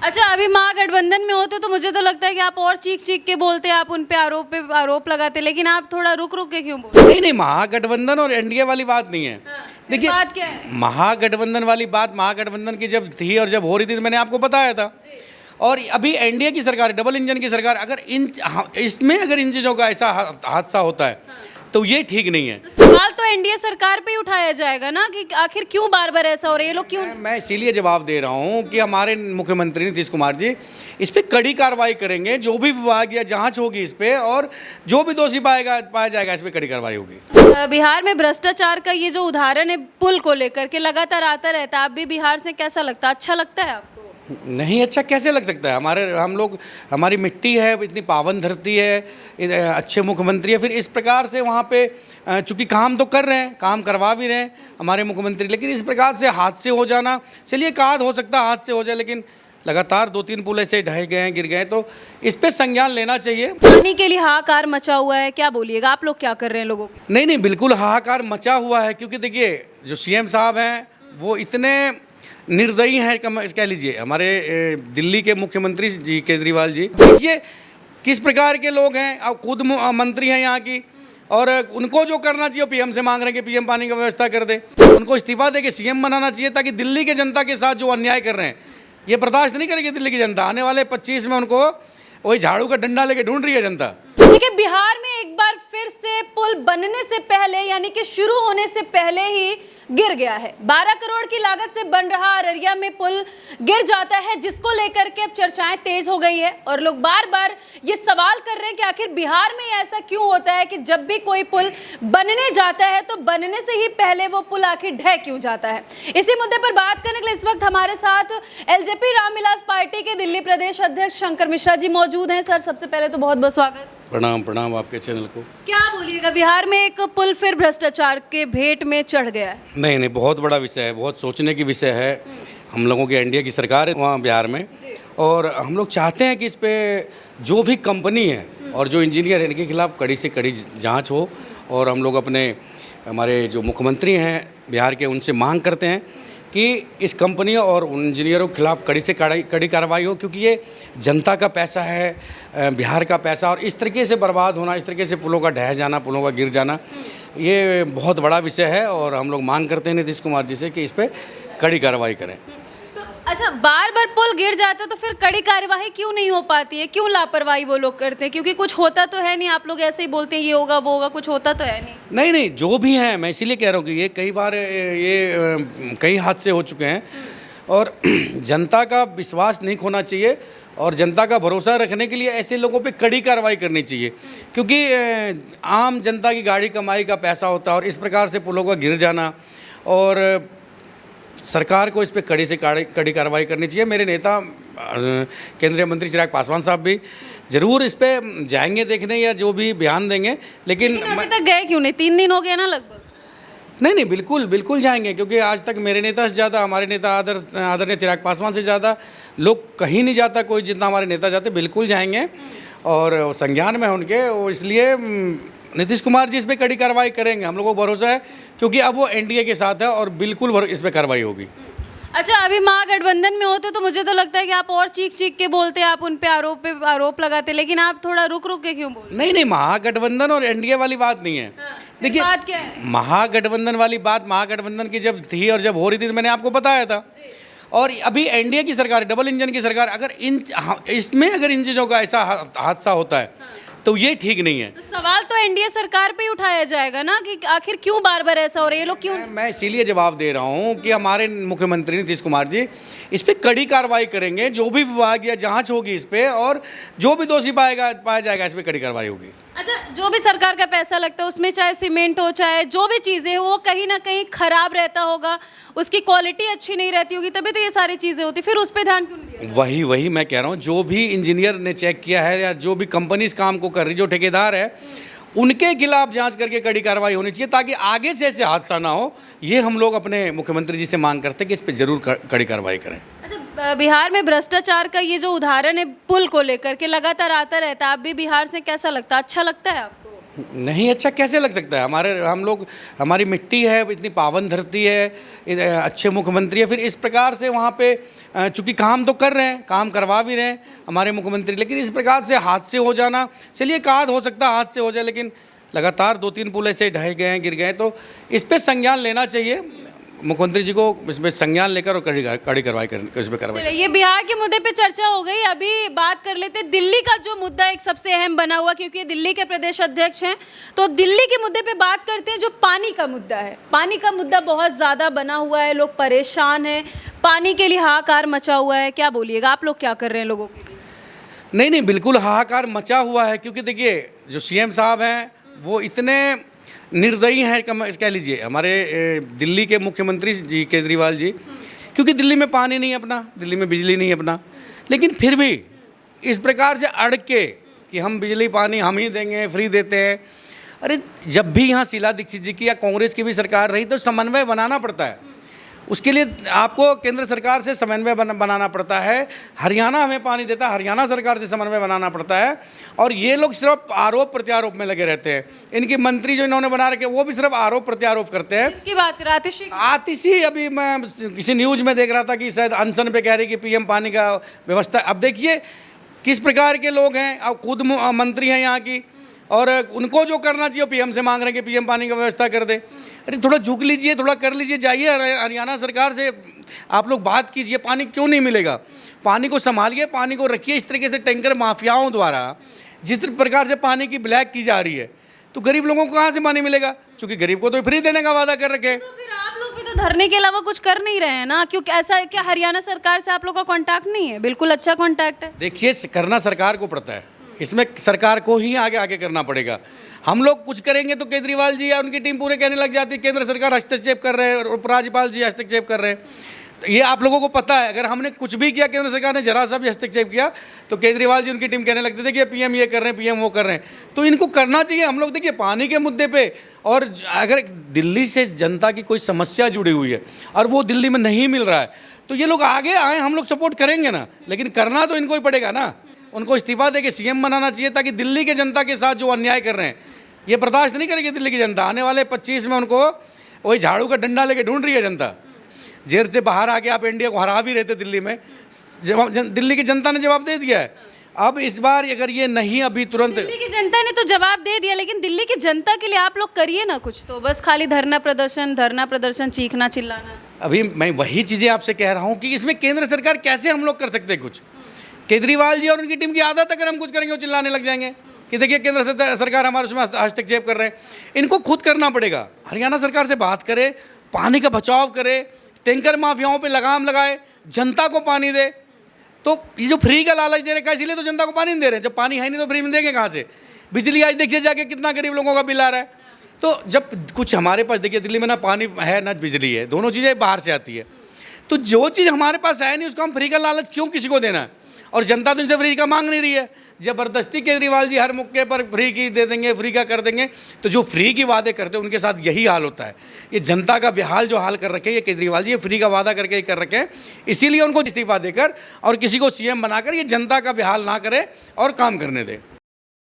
अच्छा, अभी महागठबंधन में होते तो मुझे तो लगता है कि आप और चीख चीख के बोलते, आप उन पे आरोप लगाते, लेकिन आप थोड़ा रुक रुक के क्यों बोलते? नहीं नहीं, महागठबंधन और एनडीए वाली बात नहीं है। फिर देखिए, बात क्या है? महागठबंधन वाली बात महागठबंधन की जब थी और जब हो रही थी तो मैंने आपको बताया था। और अभी एनडीए की सरकार, डबल इंजन की सरकार, अगर इसमें अगर इन चीज़ों का ऐसा हादसा होता है तो ये ठीक नहीं है। तो सवाल तो एनडीए सरकार पे ही उठाया जाएगा ना कि आखिर क्यों बार बार ऐसा हो रहा है, ये लोग क्यों? मैं इसीलिए जवाब दे रहा हूँ कि हमारे मुख्यमंत्री नीतीश कुमार जी इस पे कड़ी कार्रवाई करेंगे। जो भी विभाग या जांच होगी इस पे, और जो भी दोषी पाया जाएगा इस पे कड़ी कार्रवाई होगी। बिहार में भ्रष्टाचार का ये जो उदाहरण है पुल को लेकर के लगातार आता रहता है, आप भी बिहार से, कैसा लगता है? अच्छा लगता है आपको? नहीं, अच्छा कैसे लग सकता है? हमारी मिट्टी है, इतनी पावन धरती है, अच्छे मुख्यमंत्री है, फिर इस प्रकार से वहाँ पे चूँकि काम तो कर रहे हैं, काम करवा भी रहे हैं हमारे मुख्यमंत्री, लेकिन इस प्रकार से हादसे हो जाना, चलिए एकाध हो सकता है हादसे हो जाए, लेकिन लगातार 2-3 पुल ऐसे ढह गए हैं, गिर गए, तो इस पे संज्ञान लेना चाहिए। पानी के लिए हाहाकार मचा हुआ है, क्या बोलिएगा? आप लोग क्या कर रहे हैं लोगों को? नहीं नहीं, बिल्कुल हाहाकार मचा हुआ है, क्योंकि देखिए जो सीएम साहब हैं वो इतने निर्दयी हैं, कह लीजिए, हमारे दिल्ली के मुख्यमंत्री जी केजरीवाल जी, देखिए किस प्रकार के लोग हैं। अब खुद मंत्री हैं यहाँ की, और उनको जो करना चाहिए पीएम से मांग रहे हैं कि पीएम पानी की व्यवस्था कर दे। उनको इस्तीफा दे के सीएम बनाना चाहिए, ताकि दिल्ली के जनता के साथ जो अन्याय कर रहे हैं ये बर्दाश्त नहीं करेगी दिल्ली की जनता। आने वाले 25 में उनको वही झाड़ू का डंडा लेके ढूंढ रही है जनता। देखिए, बिहार में एक बार फिर से पुल बनने से पहले, यानी कि शुरू होने से पहले ही गिर गया है। 12 करोड़ की लागत से बन रहा अररिया में पुल गिर जाता है, जिसको लेकर के अब चर्चाएं तेज हो गई है, और लोग बार बार ये सवाल कर रहे हैं कि आखिर बिहार में ऐसा क्यों होता है कि जब भी कोई पुल बनने जाता है तो बनने से ही पहले वो पुल आखिर ढह क्यों जाता है। इसी मुद्दे पर बात करने के लिए इस वक्त हमारे साथ एलजेपी रामविलास पार्टी के दिल्ली प्रदेश अध्यक्ष शंकर मिश्रा जी मौजूद हैं। सर, सबसे पहले तो बहुत बहुत स्वागत। प्रणाम प्रणाम आपके चैनल को। क्या बोलिएगा, बिहार में एक पुल फिर भ्रष्टाचार के भेंट में चढ़ गया है? नहीं नहीं, बहुत बड़ा विषय है, बहुत सोचने की विषय है। हम लोगों की एनडीए की सरकार है वहाँ बिहार में, और हम लोग चाहते हैं कि इस पे जो भी कंपनी है और जो इंजीनियर है इनके खिलाफ कड़ी से कड़ी जांच हो। और हम लोग हमारे जो मुख्यमंत्री हैं बिहार के, उनसे मांग करते हैं कि इस कंपनी और उन इंजीनियरों के खिलाफ कड़ी से कड़ी कार्रवाई हो, क्योंकि ये जनता का पैसा है, बिहार का पैसा, और इस तरीके से बर्बाद होना, इस तरीके से पुलों का ढह जाना, पुलों का गिर जाना, ये बहुत बड़ा विषय है। और हम लोग मांग करते हैं नीतीश कुमार जी से कि इस पर कड़ी कार्रवाई करें। तो अच्छा, बार बार पुल गिर जाता है तो फिर कड़ी कार्यवाही क्यों नहीं हो पाती है? क्यों लापरवाही वो लोग करते हैं? क्योंकि कुछ होता तो है नहीं, आप लोग ऐसे ही बोलते हैं ये होगा वो होगा, कुछ होता तो है नहीं। नहीं नहीं, जो भी है, मैं इसीलिए कह रहा हूँ कि ये कई बार कई हादसे हो चुके हैं, और जनता का विश्वास नहीं खोना चाहिए, और जनता का भरोसा रखने के लिए ऐसे लोगों पे कड़ी कार्रवाई करनी चाहिए, क्योंकि आम जनता की गाड़ी कमाई का पैसा होता है, और इस प्रकार से पुलों का गिर जाना, और सरकार को इस पे कड़ी से कड़ी कार्रवाई करनी चाहिए। मेरे नेता केंद्रीय मंत्री चिराग पासवान साहब भी जरूर इस पे जाएंगे देखने, या जो भी बयान देंगे, लेकिन अभी तक गए क्यों नहीं? 3 दिन हो गए ना लगभग। नहीं नहीं, बिल्कुल बिल्कुल जाएंगे, क्योंकि आज तक मेरे नेता से ज़्यादा, हमारे नेता आदरणीय चिराग पासवान से ज़्यादा लोग कहीं नहीं जाता कोई, जितना हमारे नेता जाते। बिल्कुल जाएंगे, और संज्ञान में उनके, इसलिए नीतीश कुमार जी इस पर कड़ी कार्रवाई करेंगे, हम लोगों को भरोसा है, क्योंकि अब वो एनडीए के साथ है, और बिल्कुल इस पर कार्रवाई होगी। अच्छा, अभी महागठबंधन में होते तो मुझे तो लगता है कि आप और चीख चीख के बोलते, आप उन पे आरोप लगाते, लेकिन आप थोड़ा रुक रुक के क्यों बोलते? नहीं नहीं, महागठबंधन और एनडीए वाली बात नहीं है। देखिए, बात क्या है? महागठबंधन वाली बात महागठबंधन की जब थी और जब हो रही थी तो मैंने आपको बताया था। और अभी एनडीए की सरकार, डबल इंजन की सरकार, अगर इसमें अगर इन चीज़ों का ऐसा हादसा होता है तो ये ठीक नहीं है। तो सवाल तो एनडीए सरकार पे ही उठाया जाएगा ना कि आखिर क्यों बार बार ऐसा हो रहा है, ये लोग क्यों? मैं इसीलिए जवाब दे रहा हूँ कि हमारे मुख्यमंत्री नीतीश कुमार जी इस पे कड़ी कार्रवाई करेंगे। जो भी विभाग या जांच होगी इस पे, और जो भी दोषी पाया जाएगा इस पे कड़ी कार्रवाई होगी। अच्छा, जो भी सरकार का पैसा लगता है उसमें चाहे सीमेंट हो, चाहे जो भी चीज़ें हो, वो कहीं ना कहीं खराब रहता होगा, उसकी क्वालिटी अच्छी नहीं रहती होगी, तभी तो ये सारी चीज़ें होती, फिर उस पर ध्यान क्यों नहीं दिया? वही मैं कह रहा हूँ, जो भी इंजीनियर ने चेक किया है, या जो भी कंपनी इस काम को कर रही, जो ठेकेदार है, उनके खिलाफ जांच करके कड़ी कार्रवाई होनी चाहिए, ताकि आगे से ऐसे हादसा ना हो। ये हम लोग अपने मुख्यमंत्री जी से मांग करते हैं कि इस पर जरूर कड़ी कार्रवाई करें। अच्छा, बिहार में भ्रष्टाचार का ये जो उदाहरण है पुल को लेकर के लगातार आता रहता है, आप भी बिहार से, कैसा लगता है? अच्छा लगता है आपको? नहीं अच्छा कैसे लग सकता है? हम लोग, हमारी मिट्टी है, इतनी पावन धरती है, अच्छे मुख्यमंत्री है, फिर इस प्रकार से वहाँ पे चूँकि काम तो कर रहे हैं, काम करवा भी रहे हैं हमारे मुख्यमंत्री, लेकिन इस प्रकार से हादसे हो जाना, चलिए एक आध हो सकता है हादसे हो जाए, लेकिन लगातार 2-3 पुल ऐसे ढह गए हैं, गिर गए हैं, तो इस पर संज्ञान लेना चाहिए मुख्यमंत्री जी को, इसमें संज्ञान लेकर और कड़ी कार्रवाई करनी, इस पर कार्रवाई। चलिए, ये बिहार के मुद्दे पे चर्चा हो गई। अभी बात कर लेते हैं दिल्ली का, जो मुद्दा एक सबसे अहम बना हुआ, क्योंकि दिल्ली के प्रदेश अध्यक्ष हैं, तो दिल्ली के मुद्दे पे बात करते हैं। जो पानी का मुद्दा है, पानी का मुद्दा बहुत ज़्यादा बना हुआ है, लोग परेशान हैं, पानी के लिए हाहाकार मचा हुआ है। क्या बोलिएगा, आप लोग क्या कर रहे हैं लोगों के लिए? नहीं, बिल्कुल हाहाकार मचा हुआ है, क्योंकि देखिए जो सीएम साहब हैं वो इतने निर्दयी हैं, कह लीजिए हमारे दिल्ली के मुख्यमंत्री जी केजरीवाल जी, क्योंकि दिल्ली में पानी नहीं है अपना, दिल्ली में बिजली नहीं है अपना, लेकिन फिर भी इस प्रकार से अड़ के कि हम बिजली पानी हम ही देंगे, फ्री देते हैं। अरे जब भी यहाँ शीला दीक्षित जी की या कांग्रेस की भी सरकार रही तो समन्वय बनाना पड़ता है, उसके लिए आपको केंद्र सरकार से समन्वय बनाना पड़ता है। हरियाणा हमें पानी देता है, हरियाणा सरकार से समन्वय बनाना पड़ता है, और ये लोग सिर्फ आरोप प्रत्यारोप में लगे रहते हैं। इनके मंत्री जो इन्होंने बना रखे वो भी सिर्फ आरोप प्रत्यारोप करते हैं। इसकी बात कर आतिशी, अभी मैं किसी न्यूज़ में देख रहा था कि शायद अनशन पे कह रही कि पीएम पानी का व्यवस्था। अब देखिए किस प्रकार के लोग हैं, अब खुद मंत्री हैं यहाँ की, और उनको जो करना चाहिए पीएम से मांग रहे हैं कि पीएम पानी का व्यवस्था कर दे। अरे थोड़ा झुक लीजिए, थोड़ा कर लीजिए, जाइए हरियाणा सरकार से आप लोग बात कीजिए, पानी क्यों नहीं मिलेगा, पानी को संभालिए, पानी को रखिए। इस तरीके से टैंकर माफियाओं द्वारा जिस प्रकार से पानी की ब्लैक की जा रही है, तो गरीब लोगों को कहाँ से पानी मिलेगा? क्योंकि गरीब को तो फ्री देने का वादा कर रखे। तो फिर आप लोग भी तो धरने के अलावा कुछ कर नहीं रहे हैं ना, क्योंकि ऐसा है कि हरियाणा सरकार से आप लोग का कांटेक्ट नहीं है? बिल्कुल अच्छा कांटेक्ट है। देखिए करना सरकार को पड़ता है, इसमें सरकार को ही आगे आगे करना पड़ेगा। हम लोग कुछ करेंगे तो केजरीवाल जी या उनकी टीम पूरे कहने लग जाती है केंद्र सरकार हस्तक्षेप कर रहे हैं, उपराज्यपाल जी हस्तक्षेप कर रहे हैं। तो ये आप लोगों को पता है, अगर हमने कुछ भी किया, केंद्र सरकार ने जरा सा भी हस्तक्षेप किया, तो केजरीवाल जी उनकी टीम कहने लगते थे कि पीएम ये कर रहे हैं, पीएम वो कर रहे हैं। तो इनको करना चाहिए। हम लोग देखिए पानी के मुद्दे पे, और अगर दिल्ली से जनता की कोई समस्या जुड़ी हुई है और वो दिल्ली में नहीं मिल रहा है, तो ये लोग आगे आए, हम लोग सपोर्ट करेंगे ना, लेकिन करना तो इनको ही पड़ेगा ना। उनको इस्तीफा देके सीएम बनाना चाहिए, ताकि दिल्ली के जनता के साथ जो अन्याय कर रहे हैं ये बर्दाश्त नहीं करेगी दिल्ली की जनता। आने वाले 25 में उनको वही झाड़ू का डंडा लेके ढूंढ रही है जनता। जेल से बाहर आके आप इंडिया को हरा भी रहे थे दिल्ली में, जवाब दिल्ली की जनता ने जवाब दे दिया है। अब इस बार अगर ये नहीं अभी तुरंत, दिल्ली की जनता ने तो जवाब दे दिया, लेकिन दिल्ली की जनता के लिए आप लोग करिए ना कुछ। तो बस खाली धरना प्रदर्शन, चीखना चिल्लाना। अभी मैं वही चीज़ें आपसे कह रहा हूँ कि इसमें केंद्र सरकार कैसे हम लोग कर सकते हैं कुछ। केजरीवाल जी और उनकी टीम की आदत, अगर हम कुछ करेंगे वो चिल्लाने लग जाएंगे कि देखिए केंद्र सरकार हमारे उसमें हस्तक्षेप कर रहे हैं। इनको खुद करना पड़ेगा। हरियाणा सरकार से बात करे, पानी का बचाव करे, टैंकर माफियाओं पे लगाम लगाए, जनता को पानी दे। तो ये जो फ्री का लालच दे रखा है, इसीलिए तो जनता को पानी नहीं दे रहे हैं। जब पानी है नहीं तो फ्री में देंगे कहाँ से? बिजली आज देखिए जाके कितना गरीब लोगों का बिल आ रहा है। तो जब कुछ हमारे पास, देखिए दिल्ली में ना पानी है ना बिजली है, दोनों चीज़ें बाहर से आती है। तो जो चीज़ हमारे पास है नहीं उसको हम फ्री का लालच क्यों किसी को देना है? और जनता तो इनसे फ्री का मांग नहीं रही है। ज़बरदस्ती केजरीवाल जी हर मौके पर फ्री की दे देंगे, फ्री का कर देंगे। तो जो फ्री की वादे करते हैं उनके साथ यही हाल होता है। ये जनता का बेहाल जो हाल कर रखे हैं ये केजरीवाल जी, ये फ्री का वादा करके ही कर रखे हैं। इसीलिए उनको इस्तीफा देकर और किसी को सीएम बनाकर ये जनता का बेहाल ना करे और काम करने दे।